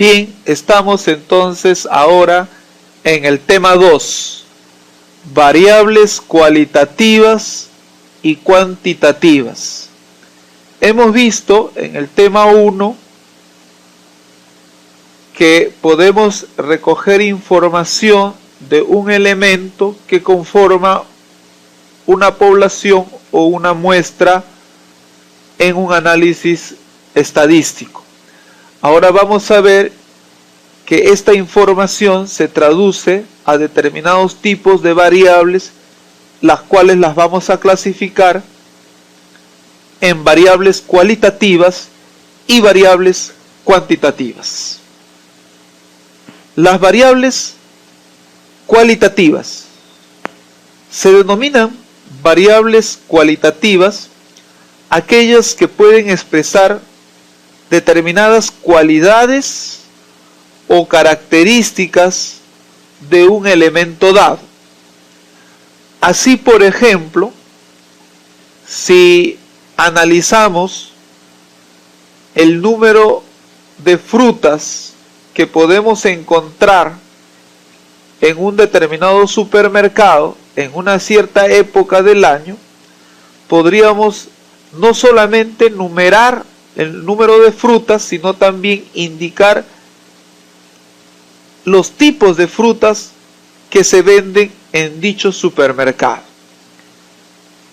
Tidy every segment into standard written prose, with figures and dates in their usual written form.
Bien, estamos entonces ahora en el tema 2, variables cualitativas y cuantitativas. Hemos visto en el tema 1 que podemos recoger información de un elemento que conforma una población o una muestra en un análisis estadístico. Ahora vamos a ver que esta información se traduce a determinados tipos de variables, las cuales las vamos a clasificar en variables cualitativas y variables cuantitativas. Las variables cualitativas se denominan variables cualitativas aquellas que pueden expresar determinadas cualidades o características de un elemento dado. Así, por ejemplo, si analizamos el número de frutas que podemos encontrar en un determinado supermercado en una cierta época del año, podríamos no solamente numerar el número de frutas, sino también indicar los tipos de frutas que se venden en dicho supermercado.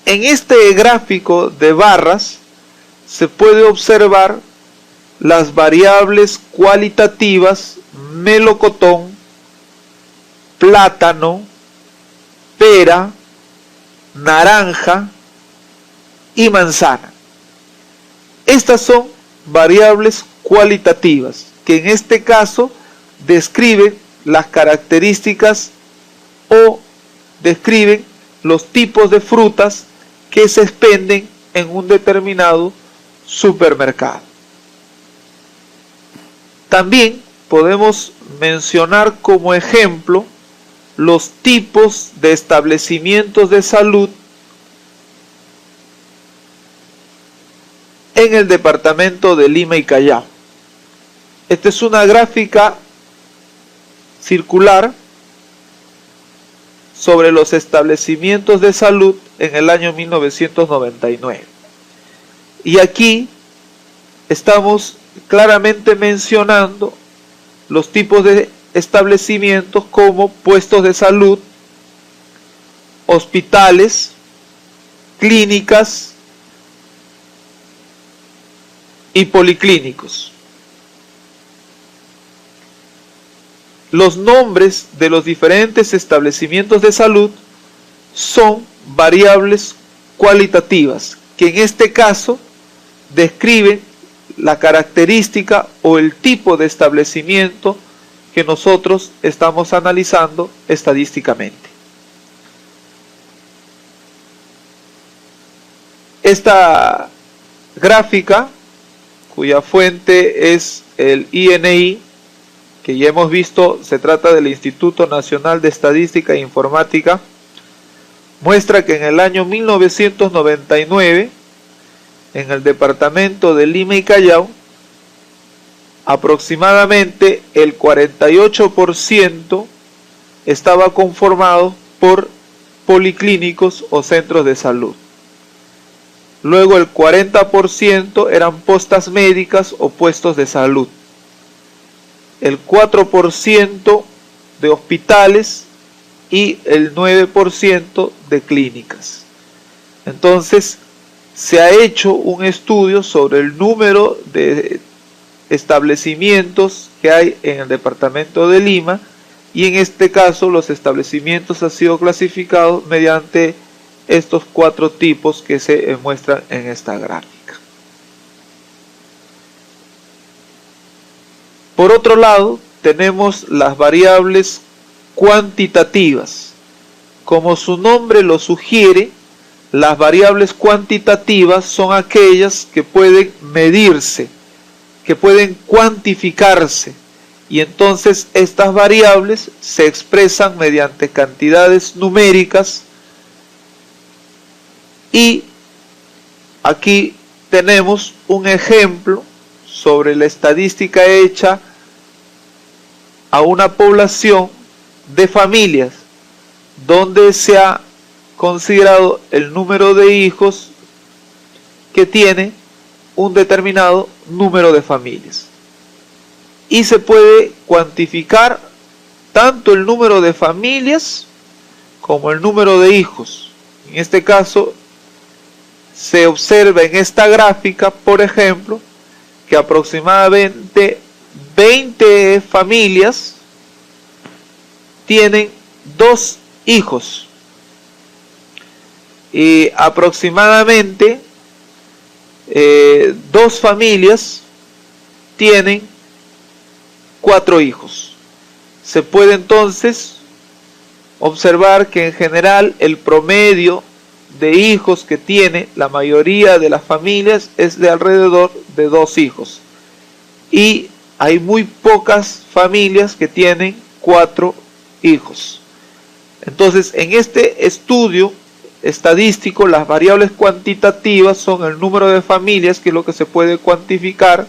En este gráfico de barras se puede observar las variables cualitativas melocotón, plátano, pera, naranja y manzana. Estas son variables cualitativas que en este caso describen las características o describen los tipos de frutas que se expenden en un determinado supermercado. También podemos mencionar como ejemplo los tipos de establecimientos de salud en el departamento de Lima y Callao. Esta es una gráfica circular sobre los establecimientos de salud en el año 1999. Y aquí estamos claramente mencionando los tipos de establecimientos como puestos de salud, hospitales, clínicas y policlínicos. Los nombres de los diferentes establecimientos de salud son variables cualitativas, que en este caso describen la característica o el tipo de establecimiento que nosotros estamos analizando estadísticamente. Esta gráfica, cuya fuente es el INI, que ya hemos visto, se trata del Instituto Nacional de Estadística e Informática, muestra que en el año 1999, en el departamento de Lima y Callao, aproximadamente el 48% estaba conformado por policlínicos o centros de salud. Luego el 40% eran postas médicas o puestos de salud. El 4% de hospitales y el 9% de clínicas. Entonces, se ha hecho un estudio sobre el número de establecimientos que hay en el departamento de Lima, y en este caso los establecimientos han sido clasificados mediante estos 4 tipos que se muestran en esta gráfica. Por otro lado, tenemos las variables cuantitativas. Como su nombre lo sugiere, las variables cuantitativas son aquellas que pueden medirse, que pueden cuantificarse, y entonces estas variables se expresan mediante cantidades numéricas, y aquí tenemos un ejemplo sobre la estadística hecha a una población de familias donde se ha considerado el número de hijos que tiene un determinado número de familias. Y se puede cuantificar tanto el número de familias como el número de hijos. En este caso, se observa en esta gráfica, por ejemplo, que aproximadamente 20 familias tienen 2 hijos y aproximadamente 2 familias tienen 4 hijos. Se puede entonces observar que en general el promedio de hijos que tiene la mayoría de las familias es de alrededor de 2 hijos. Y hay muy pocas familias que tienen 4 hijos. Entonces, en este estudio estadístico, las variables cuantitativas son el número de familias, que es lo que se puede cuantificar,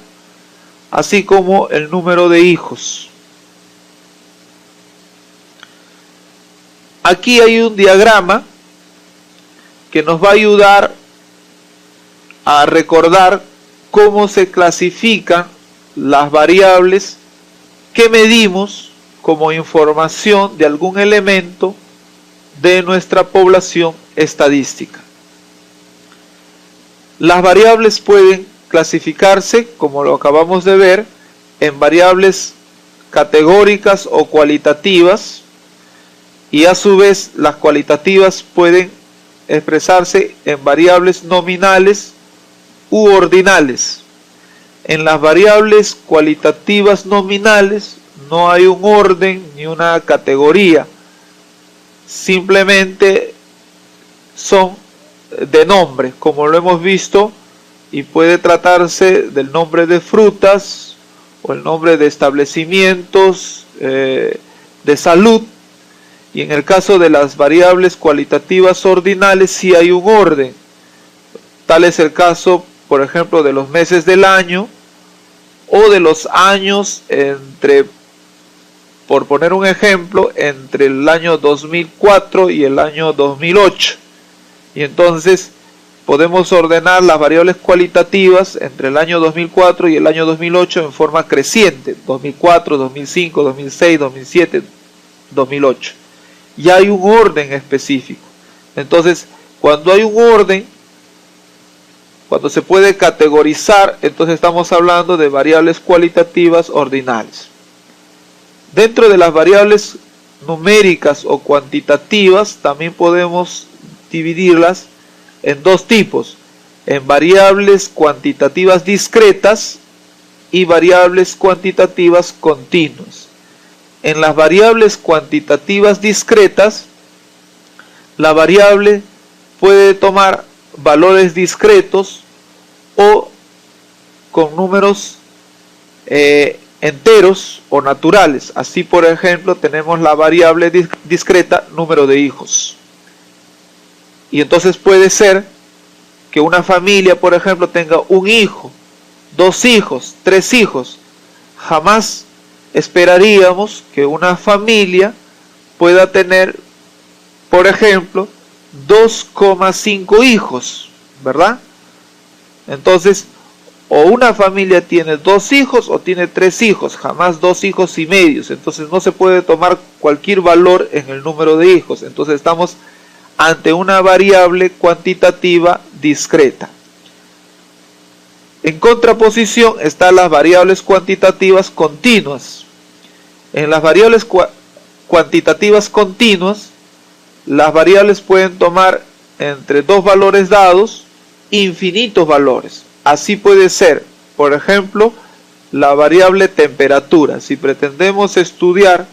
así como el número de hijos. Aquí hay un diagrama que nos va a ayudar a recordar cómo se clasifican las variables que medimos como información de algún elemento de nuestra población estadística. Las variables pueden clasificarse, como lo acabamos de ver, en variables categóricas o cualitativas, y a su vez las cualitativas pueden expresarse en variables nominales u ordinales. En las variables cualitativas nominales no hay un orden ni una categoría, simplemente son de nombre, como lo hemos visto, y puede tratarse del nombre de frutas o el nombre de establecimientos de salud. Y en el caso de las variables cualitativas ordinales sí hay un orden. Tal es el caso, por ejemplo, de los meses del año o de los años entre, por poner un ejemplo, entre el año 2004 y el año 2008. Y entonces podemos ordenar las variables cualitativas entre el año 2004 y el año 2008 en forma creciente: 2004, 2005, 2006, 2007, 2008. Ya hay un orden específico. Entonces, cuando hay un orden, cuando se puede categorizar, entonces estamos hablando de variables cualitativas ordinales. Dentro de las variables numéricas o cuantitativas, también podemos dividirlas en 2 tipos: en variables cuantitativas discretas y variables cuantitativas continuas. En las variables cuantitativas discretas, la variable puede tomar valores discretos o con números enteros o naturales. Así, por ejemplo, tenemos la variable discreta número de hijos. Y entonces puede ser que una familia, por ejemplo, tenga un hijo, 2 hijos, 3 hijos. Jamás esperaríamos que una familia pueda tener, por ejemplo, 2,5 hijos, ¿verdad? Entonces, o una familia tiene 2 hijos o tiene 3 hijos, jamás 2 hijos y medios. Entonces no se puede tomar cualquier valor en el número de hijos. Entonces estamos ante una variable cuantitativa discreta. En contraposición están las variables cuantitativas continuas. En las variables cuantitativas continuas, las variables pueden tomar entre 2 valores dados infinitos valores. Así puede ser, por ejemplo, la variable temperatura. Si pretendemos estudiar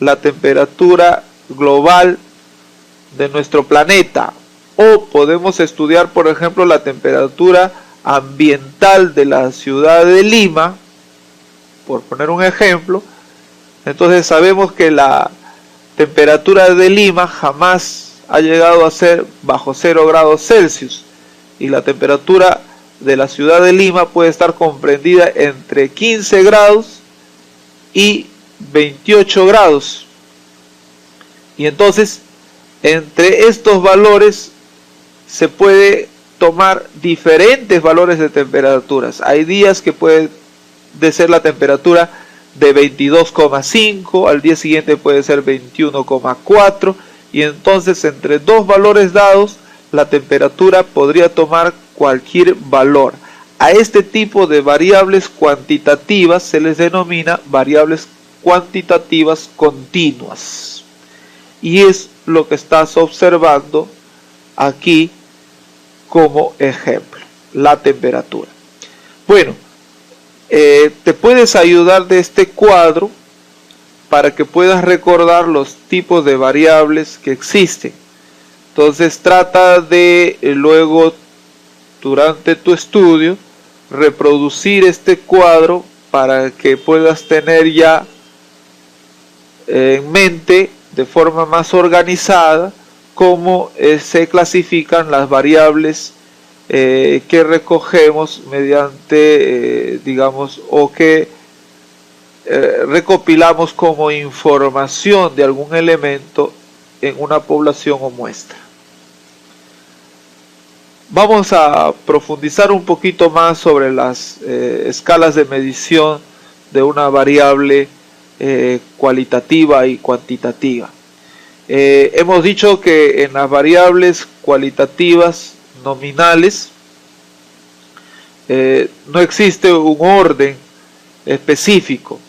la temperatura global de nuestro planeta, o podemos estudiar, por ejemplo, la temperatura ambiental de la ciudad de Lima, por poner un ejemplo, entonces sabemos que la temperatura de Lima jamás ha llegado a ser bajo 0 grados Celsius, y la temperatura de la ciudad de Lima puede estar comprendida entre 15 grados y 28 grados. Y entonces, entre estos valores se puede tomar diferentes valores de temperaturas. Hay días que puede ser la temperatura de 22,5, al día siguiente puede ser 21,4, y entonces entre dos valores dados, la temperatura podría tomar cualquier valor. A este tipo de variables cuantitativas se les denomina variables cuantitativas continuas. Y es lo que estás observando aquí como ejemplo, la temperatura. Bueno, te puedes ayudar de este cuadro para que puedas recordar los tipos de variables que existen. Entonces trata de luego, durante tu estudio, reproducir este cuadro para que puedas tener ya en mente de forma más organizada cómo se clasifican las variables que recogemos mediante, digamos, o que recopilamos como información de algún elemento en una población o muestra. Vamos a profundizar un poquito más sobre las escalas de medición de una variable cualitativa y cuantitativa. Hemos dicho que en las variables cualitativas nominales no existe un orden específico.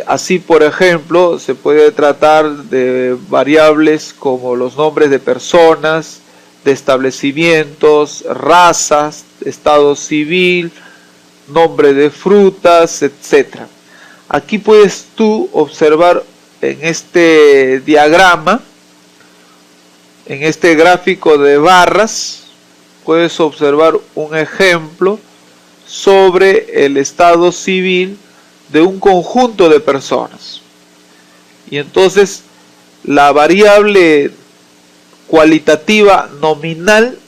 Así, por ejemplo, se puede tratar de variables como los nombres de personas, de establecimientos, razas, estado civil, nombre de frutas, etc. Aquí puedes tú observar en este diagrama, en este gráfico de barras, puedes observar un ejemplo sobre el estado civil de un conjunto de personas. Y entonces la variable cualitativa nominal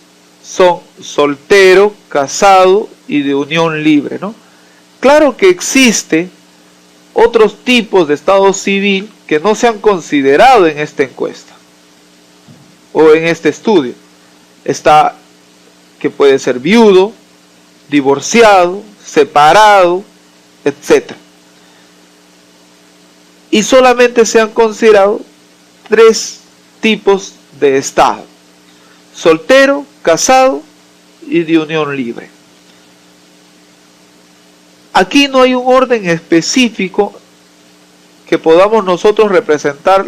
son soltero, casado y de unión libre, ¿no? Claro que existe otros tipos de estado civil que no se han considerado en esta encuesta o en este estudio. Está que puede ser viudo, divorciado, separado, etc. Y solamente se han considerado 3 tipos de estado: soltero, casado y de unión libre. Aquí no hay un orden específico que podamos nosotros representar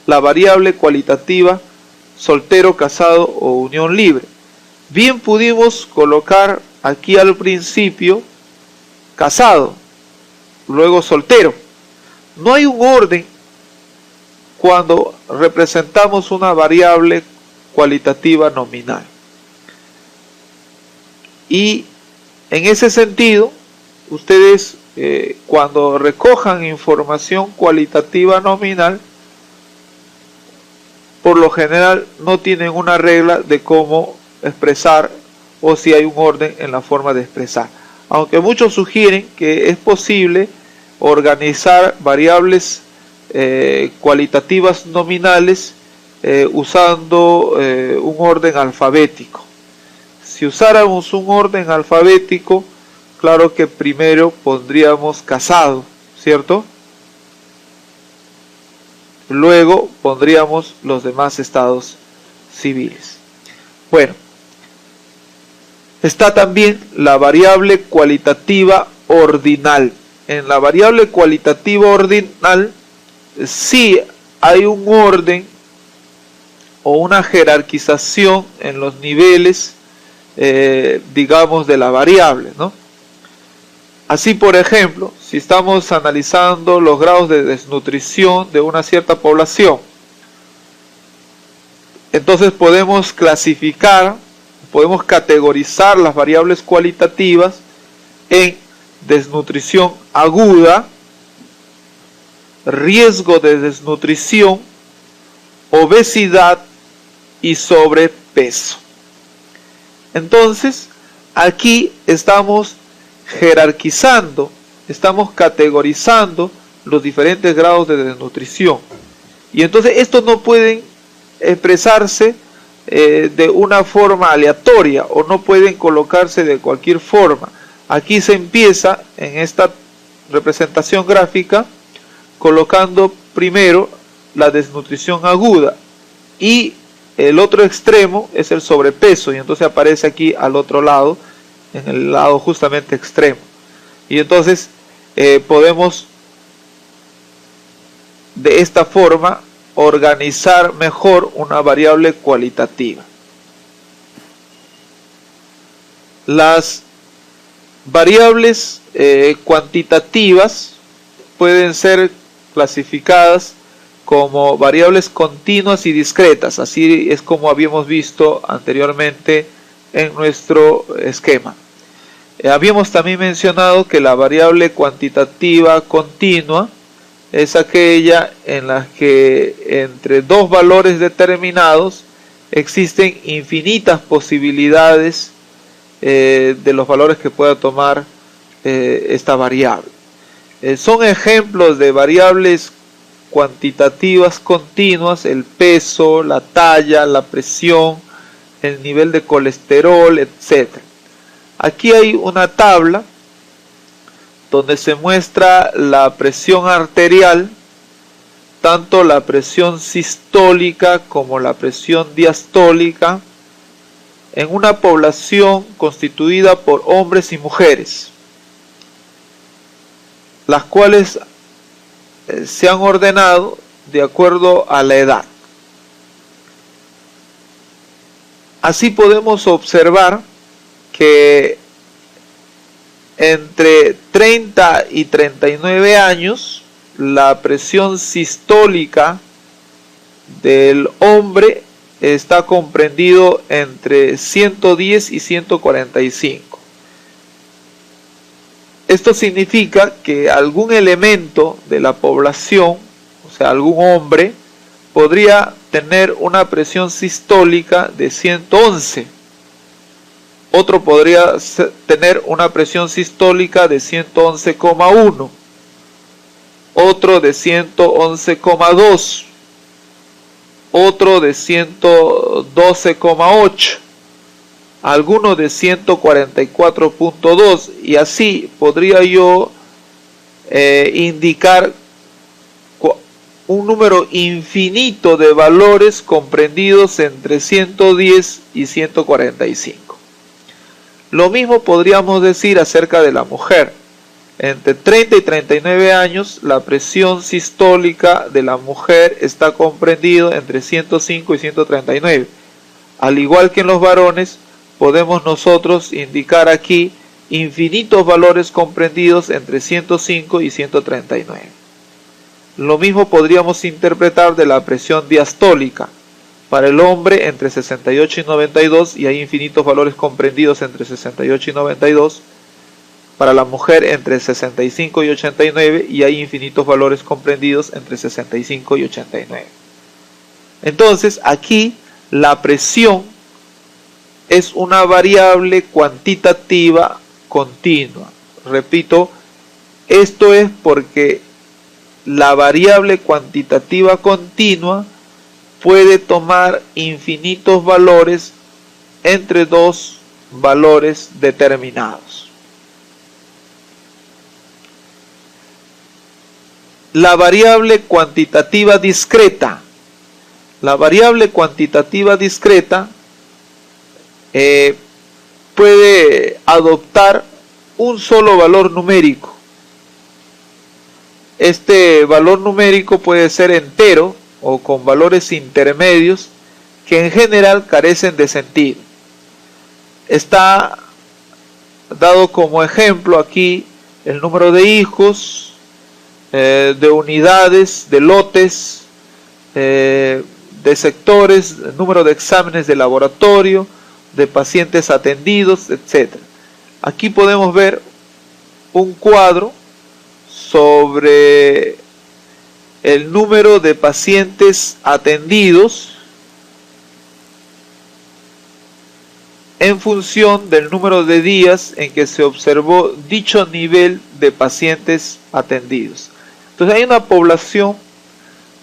la variable cualitativa soltero, casado o unión libre. Bien pudimos colocar aquí al principio casado, luego soltero. No hay un orden cuando representamos una variable cualitativa nominal. Y en ese sentido, ustedes cuando recojan información cualitativa nominal, por lo general no tienen una regla de cómo expresar o si hay un orden en la forma de expresar. Aunque muchos sugieren que es posible organizar variables cualitativas nominales usando un orden alfabético. Si usáramos un orden alfabético, claro que primero pondríamos casado, ¿cierto? Luego pondríamos los demás estados civiles. Bueno, está también la variable cualitativa ordinal. En la variable cualitativa ordinal sí hay un orden o una jerarquización en los niveles, digamos, de la variable, ¿no? Así, por ejemplo, si estamos analizando los grados de desnutrición de una cierta población, entonces podemos clasificar, podemos categorizar las variables cualitativas en desnutrición aguda, riesgo de desnutrición, obesidad y sobrepeso. Entonces, aquí estamos jerarquizando estamos categorizando los diferentes grados de desnutrición. Y entonces estos no pueden expresarse de una forma aleatoria o no pueden colocarse de cualquier forma. Aquí se empieza en esta representación gráfica colocando primero la desnutrición aguda y el otro extremo es el sobrepeso, y entonces aparece aquí al otro lado, en el lado justamente extremo. Y entonces podemos de esta forma organizar mejor una variable cualitativa. Las variables cuantitativas pueden ser clasificadas como variables continuas y discretas, así es como habíamos visto anteriormente en nuestro esquema. Habíamos también mencionado que la variable cuantitativa continua es aquella en la que entre dos valores determinados existen infinitas posibilidades de los valores que pueda tomar esta variable. Son ejemplos de variables cuantitativas continuas: el peso, la talla, la presión, el nivel de colesterol, etc. Aquí hay una tabla donde se muestra la presión arterial, tanto la presión sistólica como la presión diastólica, en una población constituida por hombres y mujeres, las cuales se han ordenado de acuerdo a la edad. Así podemos observar que entre 30 y 39 años la presión sistólica del hombre está comprendido entre 110 y 145. Esto significa que algún elemento de la población, o sea, algún hombre, podría tener una presión sistólica de 111. Otro podría tener una presión sistólica de 111,1. Otro de 111,2. Otro de 112,8. Alguno de 144,2, y así podría yo indicar un número infinito de valores comprendidos entre 110 y 145. Lo mismo podríamos decir acerca de la mujer. Entre 30 y 39 años, la presión sistólica de la mujer está comprendido entre 105 y 139. Al igual que en los varones, podemos nosotros indicar aquí infinitos valores comprendidos entre 105 y 139. Lo mismo podríamos interpretar de la presión diastólica. Para el hombre entre 68 y 92, y hay infinitos valores comprendidos entre 68 y 92. Para la mujer entre 65 y 89, y hay infinitos valores comprendidos entre 65 y 89. Entonces, aquí la presión es una variable cuantitativa continua. Repito, esto es porque la variable cuantitativa continua puede tomar infinitos valores entre dos valores determinados. La variable cuantitativa discreta. La variable cuantitativa discreta puede adoptar un solo valor numérico. Este valor numérico puede ser entero o con valores intermedios que en general carecen de sentido. Está dado como ejemplo aquí el número de hijos, de unidades, de lotes, de sectores, el número de exámenes de laboratorio, de pacientes atendidos, etc. Aquí podemos ver un cuadro sobre el número de pacientes atendidos en función del número de días en que se observó dicho nivel de pacientes atendidos. Entonces hay una población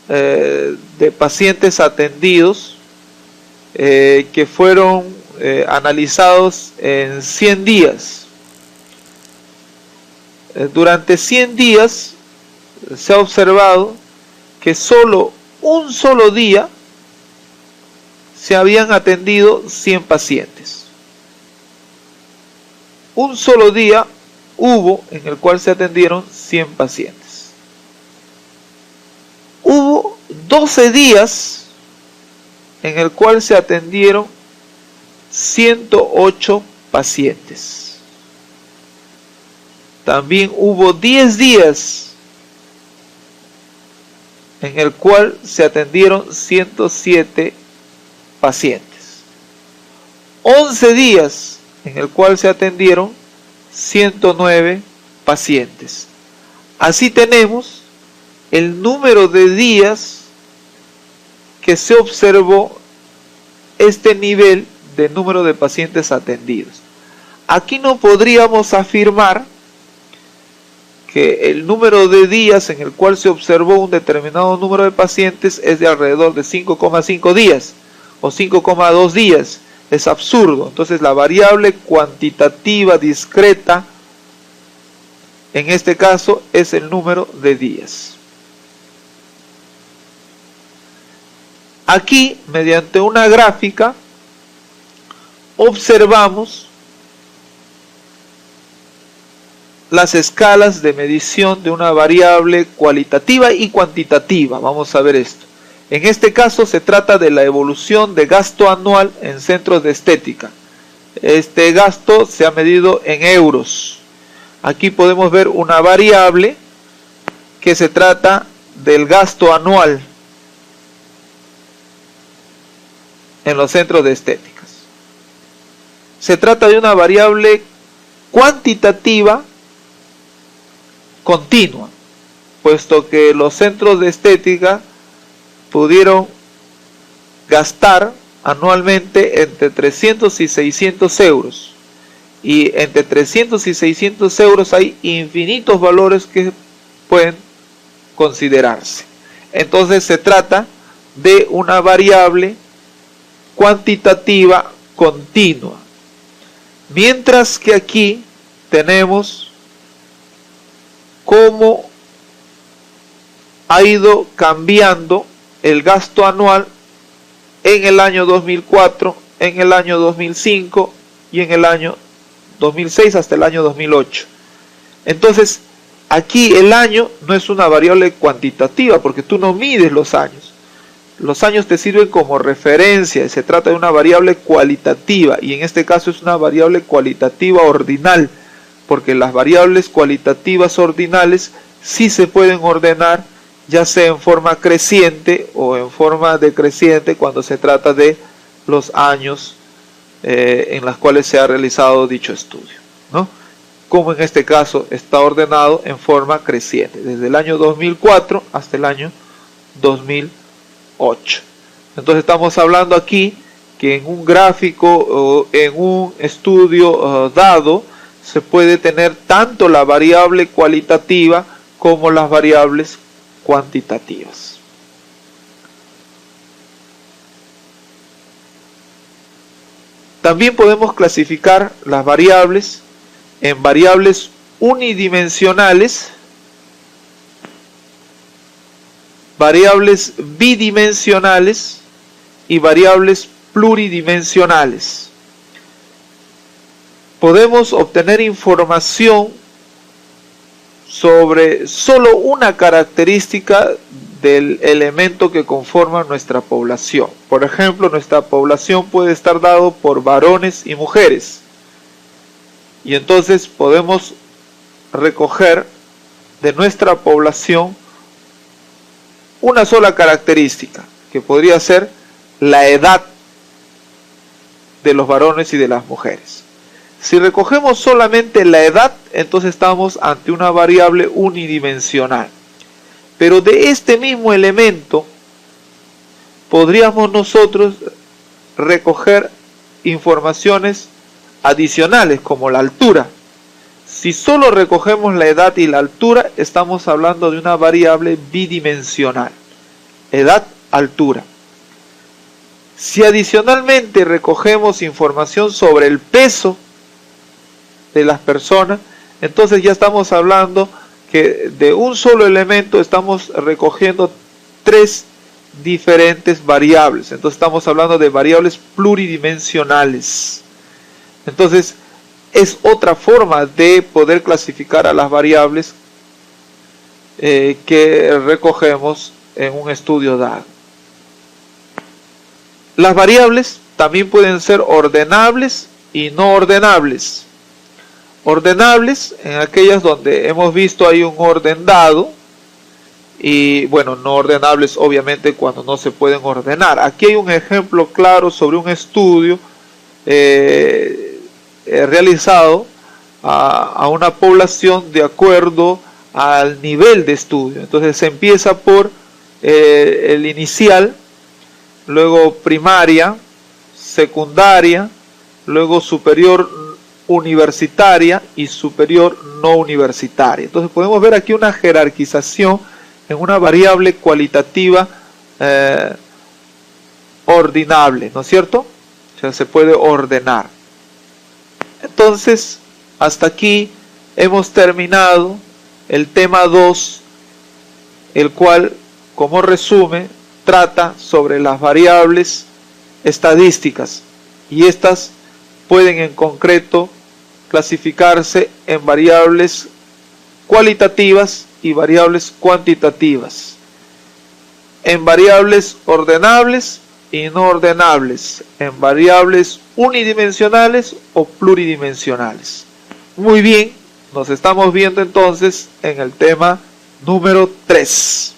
de pacientes atendidos que fueron analizados en 100 días. Durante 100 días se ha observado que solo un solo día se habían atendido 100 pacientes. Un solo día hubo en el cual se atendieron 100 pacientes. Hubo 12 días en el cual se atendieron 108 pacientes. También hubo 10 días en el cual se atendieron 107 pacientes. 11 días en el cual se atendieron 109 pacientes. Así tenemos el número de días que se observó este nivel de número de pacientes atendidos. Aquí no podríamos afirmar que el número de días en el cual se observó un determinado número de pacientes es de alrededor de 5,5 días o 5,2 días. Es absurdo. Entonces la variable cuantitativa discreta en este caso es el número de días. Aquí, mediante una gráfica, observamos las escalas de medición de una variable cualitativa y cuantitativa. Vamos a ver esto. En este caso se trata de la evolución de gasto anual en centros de estética. Este gasto se ha medido en euros. Aquí podemos ver una variable que se trata del gasto anual en los centros de estéticas. Se trata de una variable cuantitativa continua, puesto que los centros de estética pudieron gastar anualmente entre 300 y 600 euros. Y entre 300 y 600 euros hay infinitos valores que pueden considerarse. Entonces se trata de una variable cuantitativa continua. Mientras que aquí tenemos cómo ha ido cambiando el gasto anual en el año 2004, en el año 2005 y en el año 2006 hasta el año 2008. Entonces, aquí el año no es una variable cuantitativa porque tú no mides los años. Los años te sirven como referencia, se trata de una variable cualitativa y en este caso es una variable cualitativa ordinal, porque las variables cualitativas ordinales sí se pueden ordenar ya sea en forma creciente o en forma decreciente cuando se trata de los años en los cuales se ha realizado dicho estudio, ¿no? Como en este caso está ordenado en forma creciente, desde el año 2004 hasta el año 2008. Entonces estamos hablando aquí que en un gráfico o en un estudio dado se puede tener tanto la variable cualitativa como las variables cuantitativas. También podemos clasificar las variables en variables unidimensionales, variables bidimensionales y variables pluridimensionales. Podemos obtener información sobre solo una característica del elemento que conforma nuestra población. Por ejemplo, nuestra población puede estar dado por varones y mujeres. Y entonces podemos recoger de nuestra población una sola característica, que podría ser la edad de los varones y de las mujeres. Si recogemos solamente la edad, entonces estamos ante una variable unidimensional. Pero de este mismo elemento podríamos nosotros recoger informaciones adicionales como la altura. Si solo recogemos la edad y la altura, estamos hablando de una variable bidimensional. Edad, altura. Si adicionalmente recogemos información sobre el peso de las personas, entonces ya estamos hablando que de un solo elemento estamos recogiendo 3 diferentes variables. Entonces estamos hablando de variables pluridimensionales. Entonces es otra forma de poder clasificar a las variables que recogemos en un estudio dado. Las variables también pueden ser ordenables y no ordenables. Ordenables en aquellas donde hemos visto hay un orden dado, y bueno, no ordenables obviamente cuando no se pueden ordenar. Aquí hay un ejemplo claro sobre un estudio realizado a una población de acuerdo al nivel de estudio. Entonces se empieza por el inicial, luego primaria, secundaria, luego superior universitaria y superior no universitaria. Entonces podemos ver aquí una jerarquización en una variable cualitativa ordinable, ¿no es cierto? O sea, se puede ordenar. Entonces, hasta aquí hemos terminado el tema 2, el cual, como resumen, trata sobre las variables estadísticas, y estas pueden en concreto clasificarse en variables cualitativas y variables cuantitativas, en variables ordenables y no ordenables, en variables unidimensionales o pluridimensionales. Muy bien, nos estamos viendo entonces en el tema número 3.